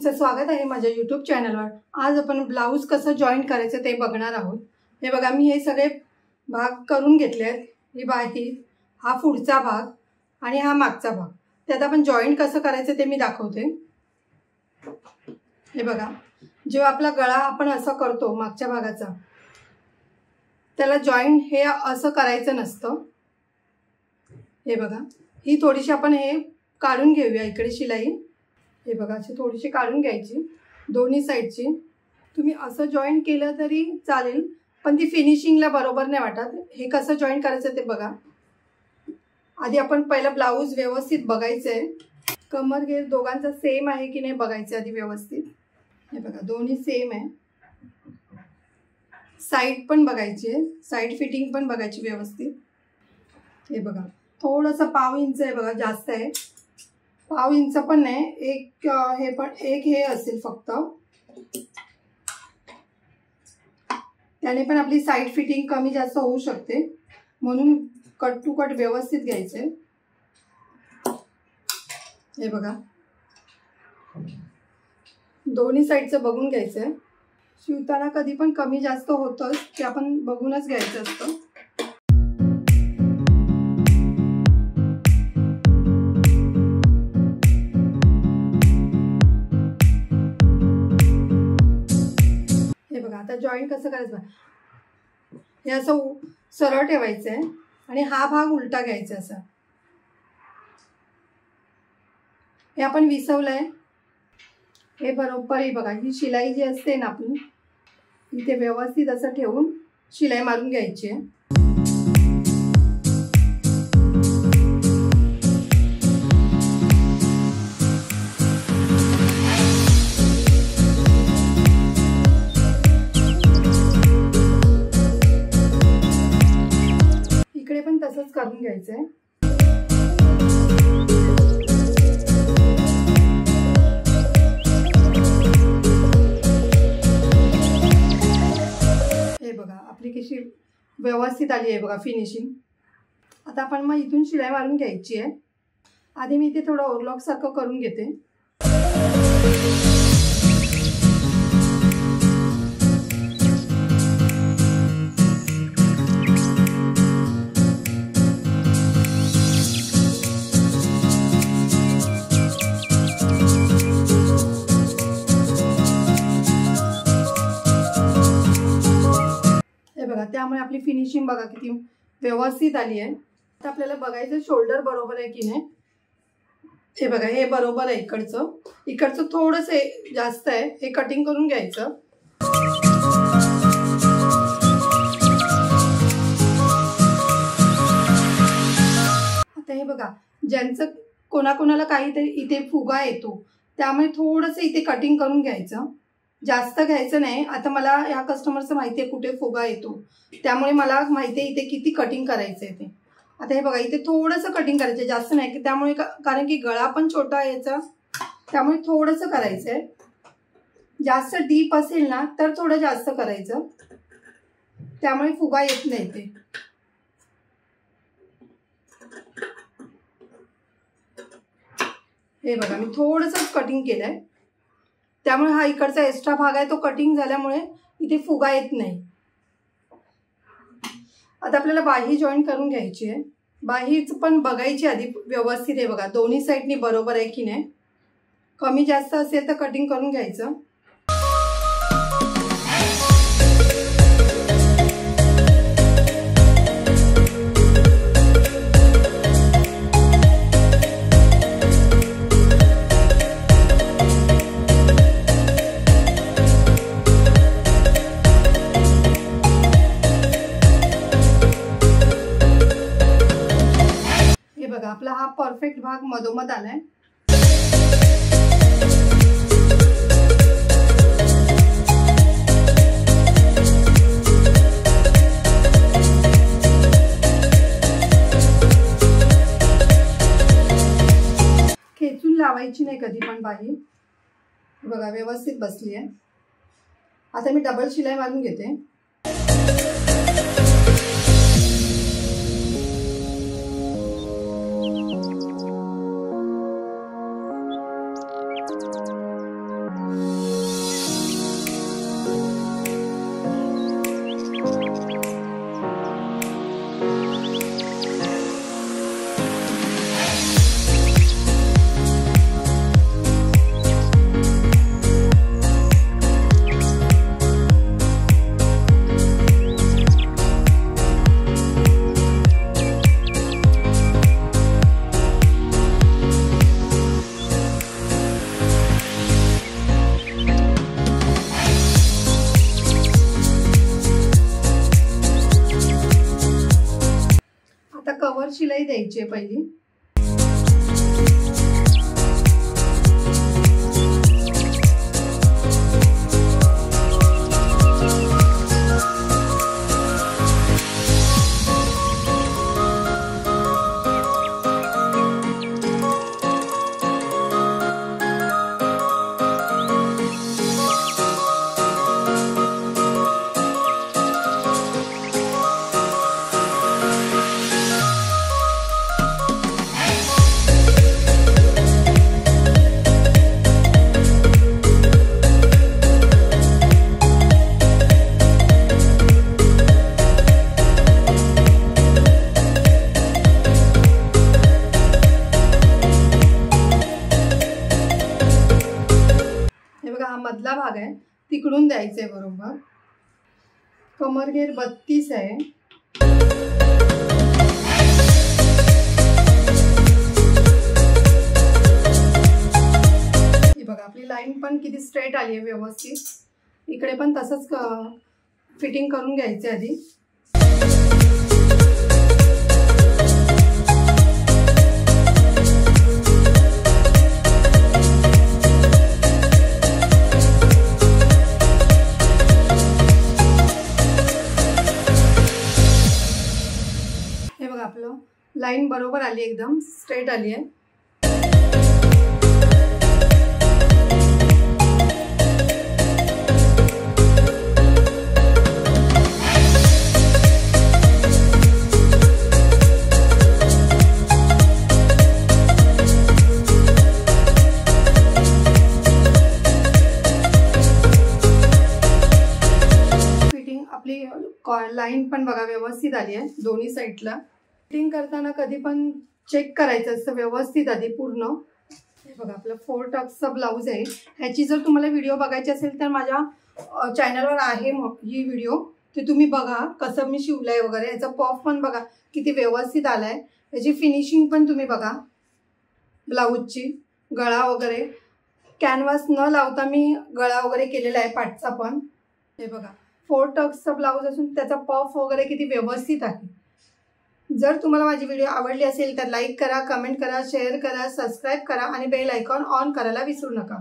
तुमचं स्वागत आहे माझ्या YouTube चॅनलवर। आज आपण ब्लाउज कसं जॉईंट करायचं ते बघणार आहोत। हे बघा मी हे सगळे भाग करून घेतले आहेत। ही बाही, हा पुढचा भाग आणि हा मागचा भाग। त्यात आपण जॉईंट कसं करायचं ते मी दाखवते। हे बघा, जेव्हा आपला गळा आपण असं करतो मागच्या भागाचा, त्याला जॉईंट हे असं करायचं नसतं। हे बघा, ही थोडीशी आपण हे काढून घेऊया इकडे शिलाई। हे बघा, अशी थोडीशी काढून घ्यायची दोन्ही साइडची। तुम्ही असं जॉईंट केलं तरी चालेल, पण ती फिनिशिंगला बरोबर नाही वाटत। हे कसं जॉईंट करायचं ते बघा। आधी आपण पहिला ब्लाउज व्यवस्थित बघायचंय, कमर घेर दोघांचा सेम आहे की नाही बघायचं आधी व्यवस्थित। हे बघा, दोन्ही सेम आहे। साइड पण बघायची आहे, साइड फिटिंग पण बघायची व्यवस्थित। हे बघा, थोडंसं पाव इंच आहे बघा, जास्त आहे। पाव इंच पण नाही, एक हे असेल फक्त। त्याने पण आपली साइड फिटिंग कमी जास्त होऊ शकते, म्हणून कट टू कट व्यवस्थित घ्यायचे। हे बघा, दोन्ही साइडचं बघून घ्यायचंय। शिवताना कधी पण कमी जास्त होतं ते आपण बघूनच घ्यायचं असतं। हे बघा, आता जॉईंट कसं करायचं, हे असं सरळ ठेवायचंय आणि हा भाग उलटा घ्यायचा असा। हे आपण विसवलंय, हे बरोबर आहे बघा। ही शिलाई जी असते ना आपली, इथे व्यवस्थित असं ठेवून शिलाई मारून घ्यायची आहे। इकडे पण तसंच करून घ्यायचंय। आपली कशी व्यवस्थित आली आहे बघा फिनिशिंग। आता आपण मग इथून शिलाई मारून घ्यायची आहे। आधी मी इथे थोडं ओव्हरलॉक सारखं करून घेते। त्यामुळे आपली फिनिशिंग बघा किती व्यवस्थित आली आहे। आता आपल्याला बघायचं शोल्डर बरोबर आहे की नाही। हे बघा, हे बरोबर आहे। इकडचं थोडंसं जास्त आहे, हे कटिंग करून घ्यायचं। आता हे बघा, ज्यांचं कोणाकोणाला काहीतरी इथे फुगा येतो, त्यामुळे थोडंसं इथे कटिंग करून घ्यायचं, जास्त घ्यायचं नाही। आता मला ह्या कस्टमरचं माहिती आहे कुठे फुगा येतो, त्यामुळे मला माहिती आहे इथे किती कटिंग करायचं आहे ते। आता हे बघा, इथे थोडंसं कटिंग करायचं, जास्त नाही, त्यामुळे कारण की गळा पण छोटा आहे याचा, त्यामुळे थोडंसं करायचं आहे। जास्त डीप असेल ना तर थोडं जास्त करायचं, त्यामुळे फुगा येत नाही ते। हे बघा, मी थोडंसं कटिंग केलंय, त्यामुळे हा इकडचा एक्स्ट्रा भाग आहे तो कटिंग झाल्यामुळे इथे फुगा येत नाही। आता आपल्याला बाही जॉईन करून घ्यायची आहे। बाहीच पण बघायची आधी व्यवस्थित। हे बघा, दोन्ही साइडनी बरोबर आहे की नाही। कमी जास्त असेल तर कटिंग करून घ्यायचं। आपला हा परफेक्ट भाग मधोमध आलाय। खेचून लावायची नाही कधी पण बाही। बघा, व्यवस्थित बसली आहे। आता मी डबल शिलाई मारून घेते। शिलाई द्यायची आहे पहिली. हा मधला भाग आहे तिकडून द्यायचंय बरोबर. कमरघेर 32 आहे. ही बघा आपली लाईन पण किती स्ट्रेट आली आहे व्यवस्थित. इकडे पण तसंच फिटिंग करून घ्यायचे आधी. आपलं लाईन बरोबर आली, एकदम स्ट्रेट आली आहे. फिटिंग आपली लाईन पण बघा व्यवस्थित आली आहे दोन्ही साईडला. फिटिंग करताना कधी पण चेक करायचं असतं व्यवस्थित आधी पूर्ण. हे बघा आपलं 4 टक्सचा ब्लाऊज आहे. ह्याची जर तुम्हाला व्हिडिओ बघायची असेल तर माझ्या चॅनलवर आहे ही व्हिडिओ, ते तुम्ही बघा कसं मी शिवलंय वगैरे. याचा पफ पण बघा किती व्यवस्थित आलाय. याची फिनिशिंग पण तुम्ही बघा. ब्लाऊजची गळा वगैरे कॅनव्हास न लावता मी गळा वगैरे केलेला आहे पाठचा पण. हे बघा 4 टक्सचा ब्लाऊज असून त्याचा पफ वगैरे किती व्यवस्थित आहे. जर तुम्हाला माझी व्हिडिओ आवडली असेल तर लाईक करा, कमेंट करा, शेअर करा, सबस्क्राईब करा आणि बेल आयकॉन ऑन करायला विसरू नका.